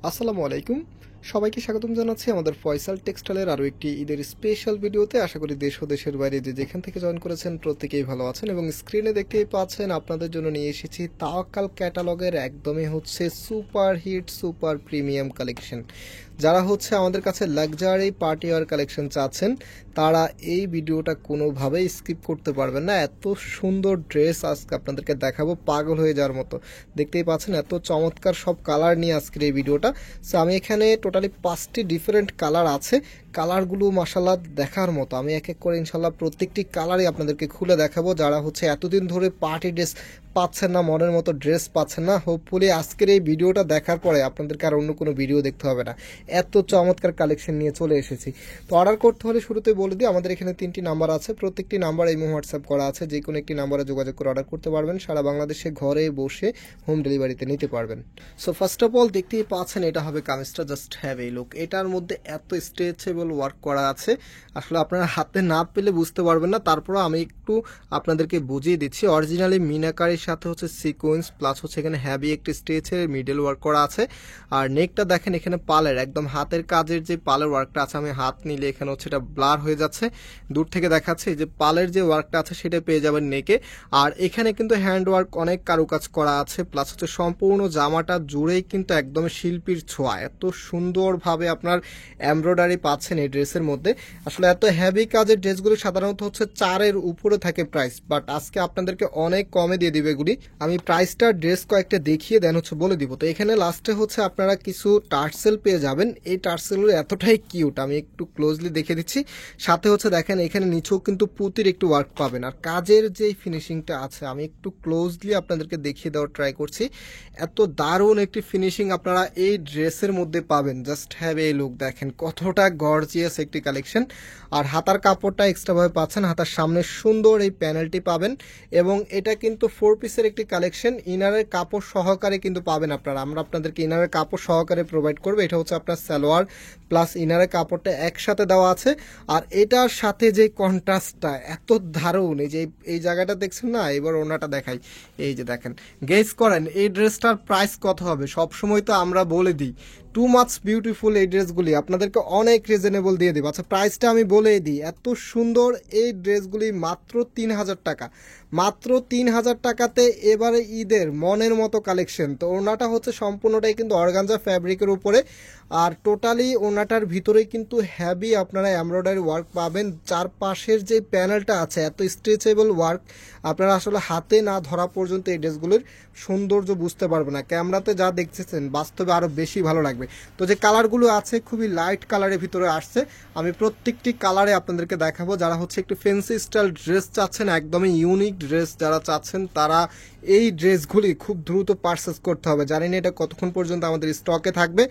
আসসালামু আলাইকুম। সবাইকে স্বাগতম জানাচ্ছি আমাদের ফয়সাল টেক্সটাইলের আরও একটি ঈদের স্পেশাল ভিডিওতে। আশা করি দেশ ও দেশের বাইরে যে যেখান থেকে জয়েন করেছেন প্রত্যেকেই ভালো আছেন এবং স্ক্রিনে দেখতেই পাচ্ছেন আপনাদের জন্য নিয়ে এসেছি তাওয়াক্কাল ক্যাটালগের একদমই হচ্ছে super hit super premium collection. যারা হচ্ছে আমাদের কাছে লাক্সারি পার্টি ওয়্যার কালেকশন চাচ্ছেন তারা এই ভিডিওটা কোনোভাবেই স্কিপ করতে পারবেন না। এত সুন্দর ড্রেস আজকে আপনাদেরকে দেখাবো, পাগল হয়ে যাওয়ার মতো। দেখতেই পাচ্ছেন এত চমৎকার সব কালার নিয়ে আজকের এই ভিডিওটা। সো আমি এখানে টোটালি 5টি ডিফারেন্ট কালার আছে, কালারগুলো মাশাআল্লাহ দেখার মতো। আমি এক এক করে ইনশাল্লাহ প্রত্যেকটি কালারই আপনাদেরকে খুলে দেখাবো। যারা হচ্ছে এতদিন ধরে পার্টি ড্রেস পাচ্ছেন না, মনের মতো ড্রেস পাচ্ছেন না, হোপফুলি আজকের এই ভিডিওটা দেখার পরে আপনাদেরকে আর অন্য কোনো ভিডিও দেখতে হবে না। এত চমৎকার কালেকশন নিয়ে চলে এসেছি। তো অর্ডার করতে হলে শুরুতে বলে দিই, আমাদের এখানে 3টি নাম্বার আছে, প্রত্যেকটি নাম্বার এই হোয়াটসঅ্যাপ করা আছে। যে কোনো একটি নাম্বারে যোগাযোগ করে অর্ডার করতে পারবেন, সারা বাংলাদেশে ঘরে বসে হোম ডেলিভারিতে নিতে পারবেন। সো ফার্স্ট অফ অল দেখতেই পাচ্ছেন এটা হবে কামিজটা, জাস্ট হ্যাভ এই লুক। এটার মধ্যে এত স্ট্রেচেবল ওয়ার্ক করা আছে, আসলে আপনারা হাতে না পেলে বুঝতে পারবেন না। তারপরও আমি একটু আপনাদেরকে বুঝিয়ে দিচ্ছি। অরিজিনালি মিনাকারির সাথে হচ্ছে সিকোয়েন্স প্লাস হচ্ছে এখানে হ্যাভি একটি স্টেচের মিডল ওয়ার্ক করা আছে। আর নেকটা দেখেন এখানে পালের একদম হাতের কাজের যে পালের ওয়ার্কটা আছে, আমি হাত নিলে এখানে হচ্ছে এটা ব্লার হয়ে যাচ্ছে, দূর থেকে দেখাচ্ছে। যে পালের যে ওয়ার্কটা আছে সেটা পেয়ে যাবেন নেকে। আর এখানে কিন্তু হ্যান্ড ওয়ার্ক অনেক কারুকাজ করা আছে, প্লাস হচ্ছে সম্পূর্ণ জামাটা জুড়েই কিন্তু একদম শিল্পীর ছোঁয়া। এত সুন্দরভাবে আপনার এমব্রয়ডারি পাচ্ছেন এই ড্রেসের মধ্যে। আসলে এত হ্যাভি কাজের ড্রেসগুলি সাধারণত হচ্ছে 4-এর উপরে থাকে প্রাইস, বাট আজকে আপনাদেরকে অনেক কমে দিয়ে দিবে এগুলি। আমি প্রাইসটা ড্রেস কয়েকটা দেখিয়ে দেন হচ্ছে বলে দিব। তো এখানে লাস্টে হচ্ছে আপনারা কিছু টার্সেল পেয়ে যাবেন। এই টার্সেলগুলো এতটাই কিউট, আমি একটু ক্লোজলি দেখে দিচ্ছি। সাথে হচ্ছে দেখেন এখানে নিচেও কিন্তু পুঁতির একটু ওয়ার্ক পাবেন। আর কাজের যে ফিনিশিংটা আছে আমি একটু ক্লোজলি আপনাদেরকে দেখিয়ে দেওয়ার ট্রাই করছি। এত দারুণ একটি ফিনিশিং আপনারা এই ড্রেসের মধ্যে পাবেন। জাস্ট হ্যাভ এই লুক, দেখেন কতটা গর্জিয়াস একটি কালেকশন। আর হাতার কাপড়টা এক্সট্রাভাবে পাচ্ছেন, হাতার সামনে সুন্দর এই প্যানেলটি পাবেন। এবং এটা কিন্তু 4 পিসের একটি কালেকশন, ইনারের কাপড় সহকারে কিন্তু পাবেন আপনারা। আমরা আপনাদেরকে ইনারের কাপড় সহকারে প্রোভাইড করবো। এটা হচ্ছে আপনার সালোয়ার প্লাস ইনারের কাপড়টা একসাথে দেওয়া আছে। আর এটার সাথে যে কন্ট্রাস্টটা এত দারুণ, এই যে এই জায়গাটা দেখছেন না, এবার ওনাটা দেখাই। এই যে দেখেন, গেস করেন এই ড্রেসটার প্রাইস কত হবে। সবসময় তো আমরা বলে দিই টু মাচ বিউটিফুল এই ড্রেসগুলি আপনাদেরকে অনেক রিজনেবল দিয়ে দেবো। আচ্ছা প্রাইসটা আমি বলে দিই, এত সুন্দর এই ড্রেসগুলি মাত্র 3000 টাকা, মাত্র 3000 টাকাতে এবারে ঈদের মনের মতো কালেকশন। তো ওনাটা হচ্ছে সম্পূর্ণটাই কিন্তু অর্গানজা ফ্যাব্রিকের উপরে। আর টোটালি ওনাটার ভিতরেই কিন্তু হ্যাভি আপনারা এমব্রয়ডারি ওয়ার্ক পাবেন। চারপাশের যে প্যানেলটা আছে এত স্ট্রেচেবল ওয়ার্ক, আপনারা আসলে হাতে না ধরা পর্যন্ত এই ড্রেসগুলোর সৌন্দর্য বুঝতে পারবে না। ক্যামেরাতে যা দেখতেছেন বাস্তবে আরও বেশি ভালো লাগবে। তো যে কালারগুলো আছে খুবই লাইট কালারের ভিতরে আসছে, আমি প্রত্যেকটি কালারে আপনাদেরকে দেখাবো। যারা হচ্ছে একটু ফ্যান্সি স্টাইল ড্রেস চাচ্ছেন, একদমই ইউনিক ড্রেস যারা চাচ্ছেন, তারা এই ড্রেসগুলি খুব দ্রুত পারচেস করতে হবে। জানি না এটা কতক্ষণ পর্যন্ত আমাদের স্টকে থাকবে,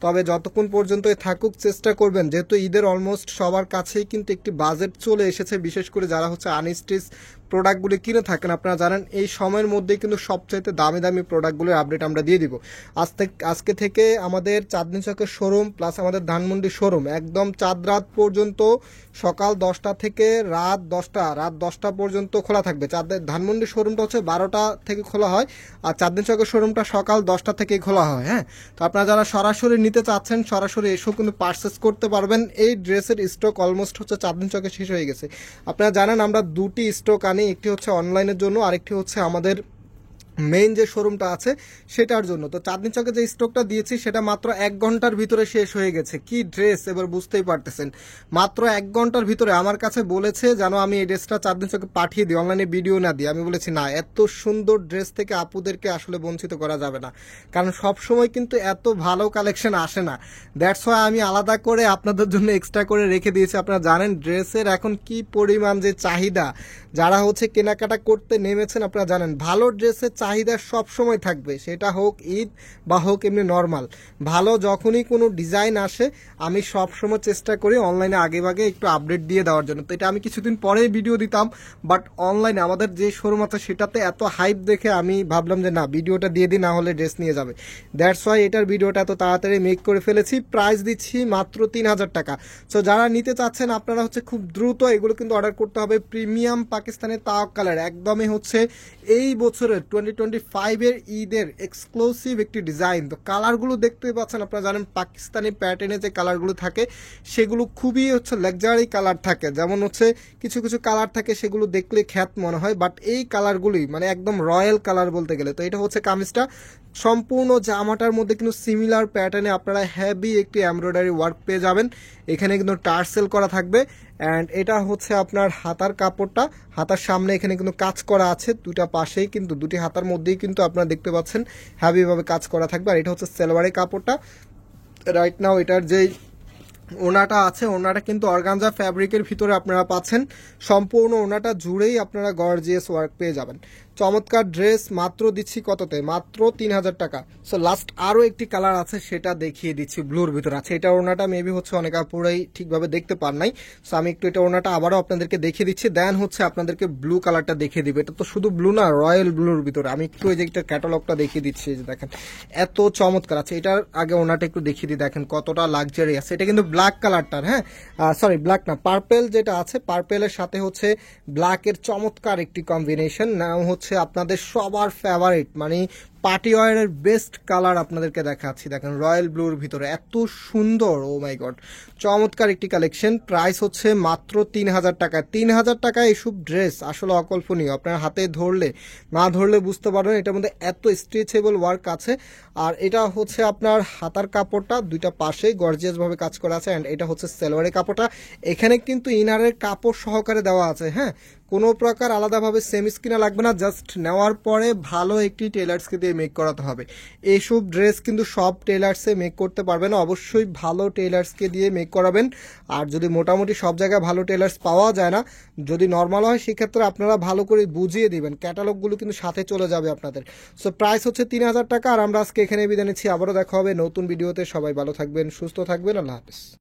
তবে যতক্ষণ পর্যন্ত থাকুক চেষ্টা করবেন, যেহেতু ঈদের অলমোস্ট সবার কাছেই কিন্তু একটি বাজেট চলে এসেছে। বিশেষ করে যারা হচ্ছে আনস্টিচ প্রোডাক্টগুলি কিনে থাকেন, আপনারা জানেন এই সময়ের মধ্যেই কিন্তু সবচাইতে দামি দামি প্রোডাক্টগুলির আপডেট আমরা দিয়ে দিব। আজকে থেকে আমাদের চাঁদনী চকের শোরুম প্লাস আমাদের ধানমন্ডি শোরুম একদম চাঁদ রাত পর্যন্ত, সকাল 10টা থেকে রাত 10টা পর্যন্ত খোলা থাকবে। ধানমন্ডি শোরুমটা হচ্ছে 12টা থেকে খোলা হয়, আর চাঁদনী চকের শোরুমটা সকাল 10টা থেকেই খোলা হয়। হ্যাঁ, তো আপনারা যারা সরাসরি নিতে চাচ্ছেন সরাসরি এসেও কিন্তু পারচেস করতে পারবেন। এই ড্রেসের স্টক অলমোস্ট হচ্ছে চাঁদনী চকে শেষ হয়ে গেছে। আপনারা জানেন আমরা 2টি স্টক আনি, একটি হচ্ছে অনলাইনের জন্য, আরেকটি হচ্ছে আমাদের মেইন যে শোরুমটা আছে সেটার জন্য। তো চাঁদনী চকে যে স্টকটা দিয়েছি সেটা মাত্র 1 ঘন্টার ভিতরে শেষ হয়ে গেছে। কি ড্রেস এবার বুঝতেই পারতেছেন, মাত্র 1 ঘন্টার ভিতরে আমার কাছে বলেছে যেন আমি এই ড্রেসটা চাঁদনী চকে পাঠিয়ে দিই, অনলাইনে ভিডিও না দিই। আমি বলেছি না, এত সুন্দর ড্রেস থেকে আপুদেরকে আসলে বঞ্চিত করা যাবে না, কারণ সব সময় কিন্তু এত ভালো কালেকশন আসে না। দ্যাটস ওয়াই আমি আলাদা করে আপনাদের জন্য এক্সট্রা করে রেখে দিয়েছি। আপনারা জানেন ড্রেসের এখন কি পরিমাণ যে চাহিদা, যারা হচ্ছে কেনাকাটা করতে নেমেছেন আপনারা জানেন ভালো ড্রেসের চাহিদা সব সময় থাকবে, সেটা হোক ঈদ বা হোক এমনি নর্মাল। ভালো যখনই কোনো ডিজাইন আসে আমি সব সময় চেষ্টা করি অনলাইনে আগেভাগে একটু আপডেট দিয়ে দেওয়ার জন্য। তো এটা আমি কিছুদিন পরে ভিডিও দিতাম, বাট অনলাইনে আমাদের যে শোরুম আছে সেটাতে এত হাইপ দেখে আমি ভাবলাম যে না, ভিডিওটা দিয়ে দিই, না হলে ড্রেস নিয়ে যাবে। দ্যাটস ওয়াই এটার ভিডিওটা এত তাড়াতাড়ি মেক করে ফেলেছি। প্রাইস দিচ্ছি মাত্র 3000 টাকা। সো যারা নিতে চাচ্ছেন আপনারা হচ্ছে খুব দ্রুত এগুলো কিন্তু অর্ডার করতে হবে। প্রিমিয়াম পাকিস্তানের তাওয়াক্কালের একদমই হচ্ছে এই বছরের 2025-এর ঈদের এক্সক্লুসিভ একটি ডিজাইন। তো কালারগুলো দেখতে পাচ্ছেন, আপনারা জানেন পাকিস্তানি প্যাটার্নে যে কালারগুলো থাকে সেগুলো খুবই হচ্ছে লাক্সারি কালার থাকে, যেমন হচ্ছে কিছু কিছু কালার থাকে সেগুলো দেখলে খ্যাত মনে হয়, বাট এই কালারগুলি মানে একদম রয়্যাল কালার বলতে গেলে। তো এটা হচ্ছে কামিজটা, সম্পূর্ণ জামাটার মধ্যে কিন্তু সিমিলার প্যাটার্নে আপনারা হেভি একটি এমব্রয়ডারি ওয়ার্ক পেয়ে যাবেন। এখানে কিন্তু টার্সেল করা থাকবে অ্যান্ড এটা হচ্ছে আপনার হাতার কাপড়টা, হাতার সামনে এখানে কিন্তু কাজ করা আছে, দুটা পাশেই কিন্তু দুটি হাতার মধ্যেই কিন্তু আপনারা দেখতে পাচ্ছেন হেভিভাবে কাজ করা থাকবে। আর এটা হচ্ছে সালোয়ারের কাপড়টা। রাইট নাও এটার যেই ওনাটা আছে, ওনাটা কিন্তু অর্গানজা ফ্যাব্রিকের ভিতরে আপনারা পাচ্ছেন, সম্পূর্ণ ওনাটা জুড়েই আপনারা গর্জিয়াস ওয়ার্ক পেয়ে যাবেন। চমৎকার ড্রেস মাত্র দিচ্ছি কততে, মাত্র 3000 টাকা। সো লাস্ট আরও একটি কালার আছে সেটা দেখিয়ে দিচ্ছি, ব্লুর ভিতরে আছে। এটা ওনাটা মেবি হচ্ছে অনেক আপুরাই ঠিকভাবে দেখতে পান নাই, সো আমি একটু এটা ওনাটা আবারও আপনাদেরকে দেখিয়ে দিচ্ছি, দেন হচ্ছে আপনাদেরকে ব্লু কালারটা দেখিয়ে দিবে। এটা তো শুধু ব্লু না, রয়্যাল ব্লুর ভিতরে। আমি একটু এই যে একটা ক্যাটালগটা দেখিয়ে দিচ্ছি, যে দেখেন এত চমৎকার আছে। এটার আগে ওনাটা একটু দেখিয়ে দিই, দেখেন কতটা লাক্সারি আছে। এটা কিন্তু ব্ল্যাক কালারটার, হ্যাঁ সরি ব্ল্যাক না, পার্পেল যেটা আছে, পার্পেলের সাথে হচ্ছে ব্ল্যাকের চমৎকার একটি কম্বিনেশন। নাম হচ্ছে আপনাদের সবার ফেভারিট মানে পার্টি ওয়্যারের বেস্ট কালার আপনাদেরকে দেখাচ্ছি। দেখেন রয়্যাল ব্লুর ভিতরে এত সুন্দর, ও মাই গড, চমৎকার একটি কালেকশন। প্রাইস হচ্ছে মাত্র 3000 টাকা। 3000 টাকায় এসব ড্রেস আসলে অকল্পনীয়, আপনার হাতে ধরলে না ধরলে বুঝতে পারবেন এটার মধ্যে এত স্ট্রেচেবল ওয়ার্ক আছে। আর এটা হচ্ছে আপনার হাতার কাপড়টা, দুইটা পাশেই গর্জিয়াসভাবে কাজ করা আছে। অ্যান্ড এটা হচ্ছে সালোয়ারের কাপড়টা, এখানে কিন্তু ইনারের কাপড় সহকারে দেওয়া আছে। হ্যাঁ, কোনো প্রকার আলাদাভাবে সেমি স্কিনা লাগবে না, জাস্ট নেওয়ার পরে ভালো একটি টেলার্সকে দিয়ে মেক করাতে হবে। এইসব ড্রেস কিন্তু সব টেলার্সে মেক করতে পারবে না, অবশ্যই ভালো টেলার্সকে দিয়ে মেক করাবেন। আর যদি মোটামুটি সব জায়গায় ভালো টেলার্স পাওয়া যায় না, যদি নর্মাল হয় সেক্ষেত্রে আপনারা ভালো করে বুঝিয়ে দিবেন, ক্যাটালগুলো কিন্তু সাথে চলে যাবে আপনাদের। সো প্রাইস হচ্ছে 3000 টাকা। আর আমরা আজকে এখানে বিদায় নিচ্ছি, আবারও দেখা হবে নতুন ভিডিওতে। সবাই ভালো থাকবেন, সুস্থ থাকবেন, আল্লাহ হাফেজ।